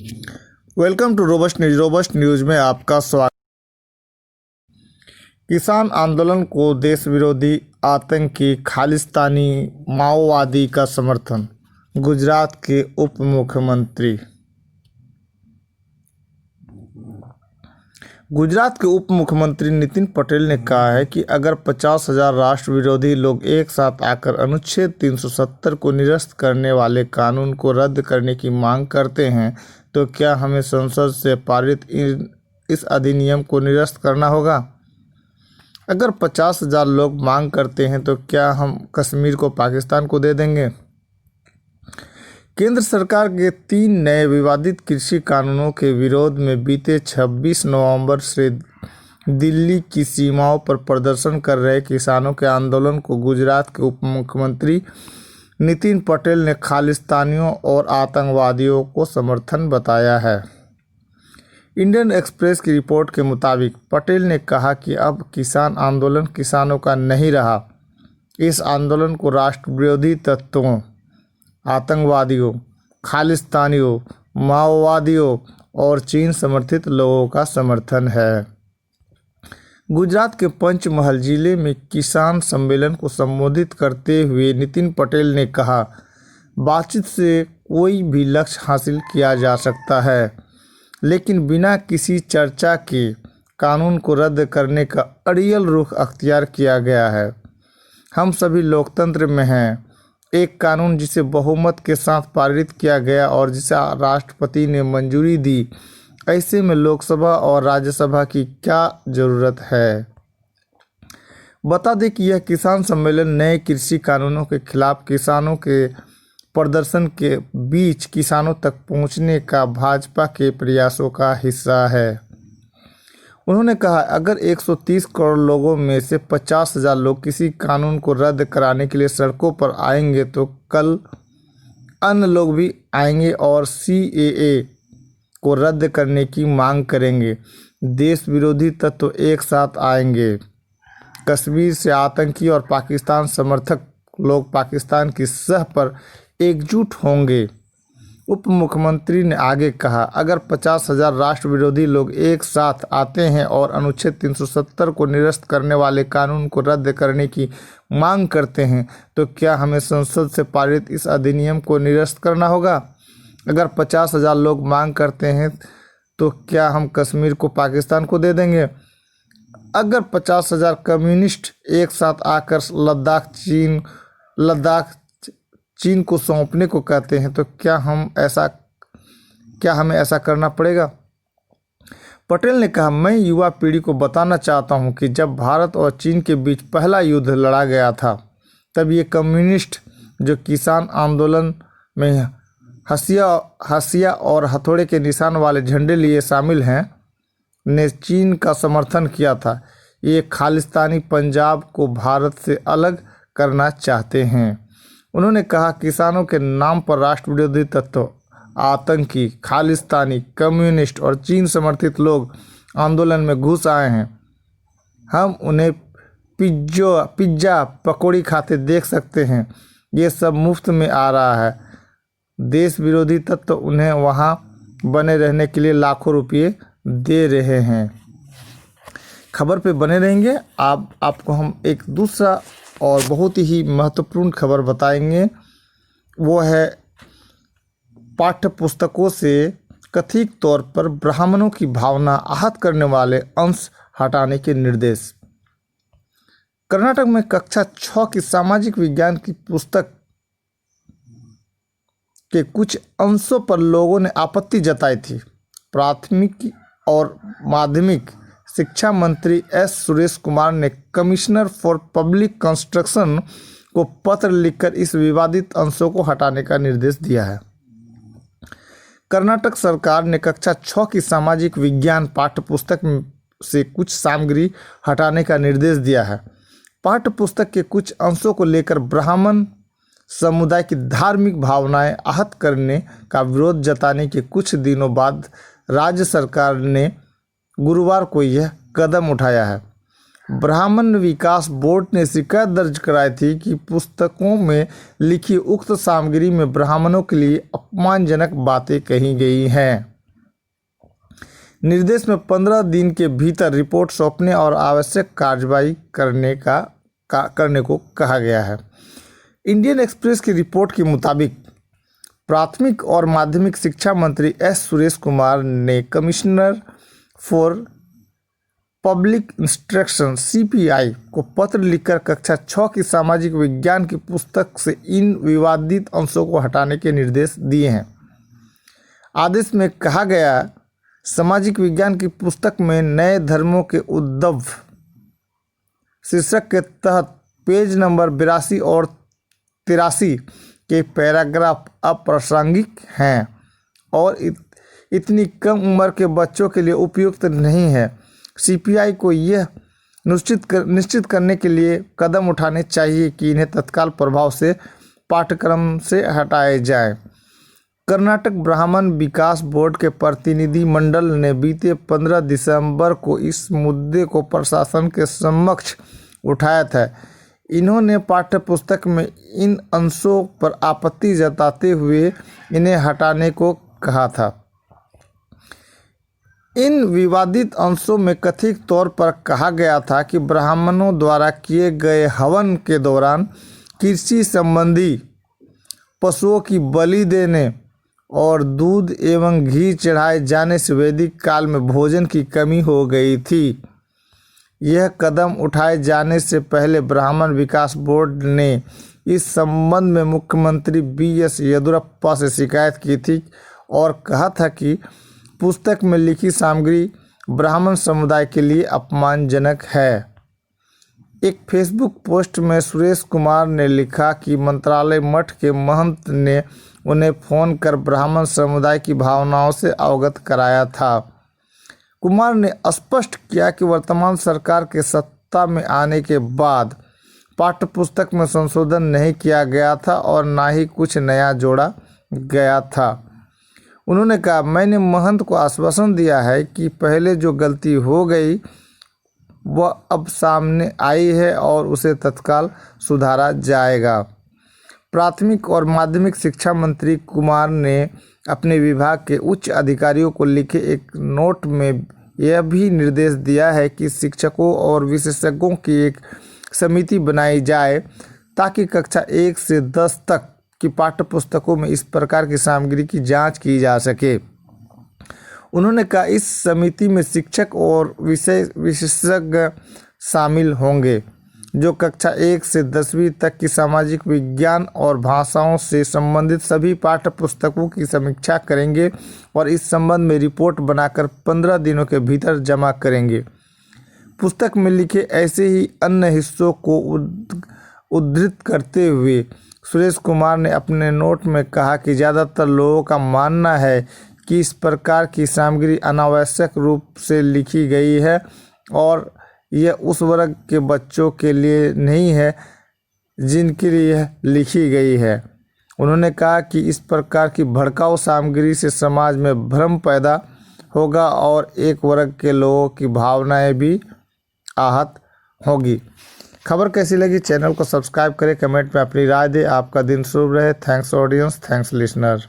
Welcome to robust news में आपका स्वागत। किसान आंदोलन को देश विरोधी आतंकी खालिस्तानी माओवादी का समर्थन। गुजरात के उप मुख्यमंत्री नितिन पटेल ने कहा है कि अगर 50,000 राष्ट्र विरोधी लोग एक साथ आकर अनुच्छेद 370 को निरस्त करने वाले कानून को रद्द करने की मांग करते हैं तो क्या हमें संसद से पारित इस अधिनियम को निरस्त करना होगा। अगर 50,000 लोग मांग करते हैं तो क्या हम कश्मीर को पाकिस्तान को दे देंगे। केंद्र सरकार के 3 नए विवादित कृषि कानूनों के विरोध में बीते 26 नवंबर से दिल्ली की सीमाओं पर प्रदर्शन कर रहे किसानों के आंदोलन को गुजरात के उप मुख्यमंत्री नितिन पटेल ने खालिस्तानियों और आतंकवादियों को समर्थन बताया है। इंडियन एक्सप्रेस की रिपोर्ट के मुताबिक पटेल ने कहा कि अब किसान आंदोलन किसानों का नहीं रहा। इस आंदोलन को राष्ट्र विरोधी तत्वों, आतंकवादियों, खालिस्तानियों, माओवादियों और चीन समर्थित लोगों का समर्थन है। गुजरात के पंचमहल जिले में किसान सम्मेलन को संबोधित करते हुए नितिन पटेल ने कहा, बातचीत से कोई भी लक्ष्य हासिल किया जा सकता है, लेकिन बिना किसी चर्चा के कानून को रद्द करने का अड़ियल रुख अख्तियार किया गया है। हम सभी लोकतंत्र में हैं। एक कानून जिसे बहुमत के साथ पारित किया गया और जिसे राष्ट्रपति ने मंजूरी दी, ऐसे में लोकसभा और राज्यसभा की क्या जरूरत है। बता दें कि यह किसान सम्मेलन नए कृषि कानूनों के खिलाफ किसानों के प्रदर्शन के बीच किसानों तक पहुंचने का भाजपा के प्रयासों का हिस्सा है। उन्होंने कहा, अगर 130 करोड़ लोगों में से 50,000 लोग किसी कानून को रद्द कराने के लिए सड़कों पर आएंगे तो कल अन्य लोग भी आएंगे और CAA को रद्द करने की मांग करेंगे। देश विरोधी तत्व एक साथ आएंगे। कश्मीर से आतंकी और पाकिस्तान समर्थक लोग पाकिस्तान की सह पर एकजुट होंगे। उप मुख्यमंत्री ने आगे कहा, अगर 50,000 राष्ट्र विरोधी लोग एक साथ आते हैं और अनुच्छेद 370 को निरस्त करने वाले कानून को रद्द करने की मांग करते हैं तो क्या हमें संसद से पारित इस अधिनियम को निरस्त करना होगा। अगर 50,000 लोग मांग करते हैं तो क्या हम कश्मीर को पाकिस्तान को दे देंगे। अगर 50,000 कम्युनिस्ट एक साथ आकर लद्दाख चीन को सौंपने को कहते हैं तो क्या हमें ऐसा करना पड़ेगा। पटेल ने कहा, मैं युवा पीढ़ी को बताना चाहता हूं कि जब भारत और चीन के बीच पहला युद्ध लड़ा गया था तब ये कम्युनिस्ट जो किसान आंदोलन में हंसिया और हथौड़े के निशान वाले झंडे लिए शामिल हैं ने चीन का समर्थन किया था। ये खालिस्तानी पंजाब को भारत से अलग करना चाहते हैं। उन्होंने कहा, किसानों के नाम पर राष्ट्र विरोधी तत्व, आतंकी, खालिस्तानी, कम्युनिस्ट और चीन समर्थित लोग आंदोलन में घुस आए हैं। हम उन्हें पिज्जा पकौड़ी खाते देख सकते हैं। ये सब मुफ्त में आ रहा है। देश विरोधी तत्व उन्हें वहां बने रहने के लिए लाखों रुपये दे रहे हैं। खबर पे बने रहेंगे। आपको हम एक दूसरा और बहुत ही महत्वपूर्ण खबर बताएंगे। वो है पाठ्य पुस्तकों से कथित तौर पर ब्राह्मणों की भावना आहत करने वाले अंश हटाने के निर्देश। कर्नाटक में कक्षा 6 की सामाजिक विज्ञान की पुस्तक के कुछ अंशों पर लोगों ने आपत्ति जताई थी। प्राथमिक और माध्यमिक शिक्षा मंत्री S. सुरेश कुमार ने कमिश्नर फॉर पब्लिक कंस्ट्रक्शन को पत्र लिखकर इस विवादित अंशों को हटाने का निर्देश दिया है। कर्नाटक सरकार ने कक्षा 6 की सामाजिक विज्ञान पाठ्य पुस्तक से कुछ सामग्री हटाने का निर्देश दिया है। पाठ्य पुस्तक के कुछ अंशों को लेकर ब्राह्मण समुदाय की धार्मिक भावनाएं आहत करने का विरोध जताने के कुछ दिनों बाद राज्य सरकार ने गुरुवार को यह कदम उठाया है। ब्राह्मण विकास बोर्ड ने शिकायत दर्ज कराई थी कि पुस्तकों में लिखी उक्त सामग्री में ब्राह्मणों के लिए अपमानजनक बातें कही गई हैं। निर्देश में 15 दिन के भीतर रिपोर्ट सौंपने और आवश्यक कार्रवाई करने को कहा गया है। इंडियन एक्सप्रेस की रिपोर्ट के मुताबिक प्राथमिक और माध्यमिक शिक्षा मंत्री एस सुरेश कुमार ने commissioner for public instruction CPI को पत्र लिखकर कक्षा 6 की सामाजिक विज्ञान की पुस्तक से इन विवादित अंशों को हटाने के निर्देश दिए हैं। आदेश में कहा गया, सामाजिक विज्ञान की पुस्तक में नए धर्मों के उद्भव शीर्षक के तहत पेज नंबर 82 और 83 के पैराग्राफ अप्रासंगिक हैं और इतनी कम उम्र के बच्चों के लिए उपयुक्त नहीं है। CPI को यह निश्चित करने के लिए कदम उठाने चाहिए कि इन्हें तत्काल प्रभाव से पाठ्यक्रम से हटाए जाए। कर्नाटक ब्राह्मण विकास बोर्ड के प्रतिनिधि मंडल ने बीते 15 दिसंबर को इस मुद्दे को प्रशासन के समक्ष उठाया था। इन्होंने पाठ्यपुस्तक में इन अंशों पर आपत्ति जताते हुए इन्हें हटाने को कहा था। इन विवादित अंशों में कथित तौर पर कहा गया था कि ब्राह्मणों द्वारा किए गए हवन के दौरान कृषि संबंधी पशुओं की बलि देने और दूध एवं घी चढ़ाए जाने से वैदिक काल में भोजन की कमी हो गई थी। यह कदम उठाए जाने से पहले ब्राह्मण विकास बोर्ड ने इस संबंध में मुख्यमंत्री BS येदियुरप्पा से शिकायत की थी और कहा था कि पुस्तक में लिखी सामग्री ब्राह्मण समुदाय के लिए अपमानजनक है। एक फेसबुक पोस्ट में सुरेश कुमार ने लिखा कि मंत्रालय मठ के महंत ने उन्हें फ़ोन कर ब्राह्मण समुदाय की भावनाओं से अवगत कराया था। कुमार ने स्पष्ट किया कि वर्तमान सरकार के सत्ता में आने के बाद पाठ्यपुस्तक में संशोधन नहीं किया गया था और ना ही कुछ नया जोड़ा गया था। उन्होंने कहा, मैंने महंत को आश्वासन दिया है कि पहले जो गलती हो गई वह अब सामने आई है और उसे तत्काल सुधारा जाएगा। प्राथमिक और माध्यमिक शिक्षा मंत्री कुमार ने अपने विभाग के उच्च अधिकारियों को लिखे एक नोट में यह भी निर्देश दिया है कि शिक्षकों और विशेषज्ञों की एक समिति बनाई जाए ताकि कक्षा 1 से 10 तक की पाठ्यपुस्तकों में इस प्रकार की सामग्री की जांच की जा सके। उन्होंने कहा, इस समिति में शिक्षक और विशेषज्ञ शामिल होंगे जो कक्षा 1 से 10वीं तक की सामाजिक विज्ञान और भाषाओं से संबंधित सभी पाठ्यपुस्तकों की समीक्षा करेंगे और इस संबंध में रिपोर्ट बनाकर 15 दिनों के भीतर जमा करेंगे। पुस्तक में लिखे ऐसे ही अन्य हिस्सों को उद्धृत करते हुए सुरेश कुमार ने अपने नोट में कहा कि ज़्यादातर लोगों का मानना है कि इस प्रकार की सामग्री अनावश्यक रूप से लिखी गई है और यह उस वर्ग के बच्चों के लिए नहीं है जिनके लिए यह लिखी गई है। उन्होंने कहा कि इस प्रकार की भड़काऊ सामग्री से समाज में भ्रम पैदा होगा और एक वर्ग के लोगों की भावनाएं भी आहत होगी। खबर कैसी लगी? चैनल को सब्सक्राइब करें, कमेंट में अपनी राय दें। आपका दिन शुभ रहे। Thanks audience, thanks listener.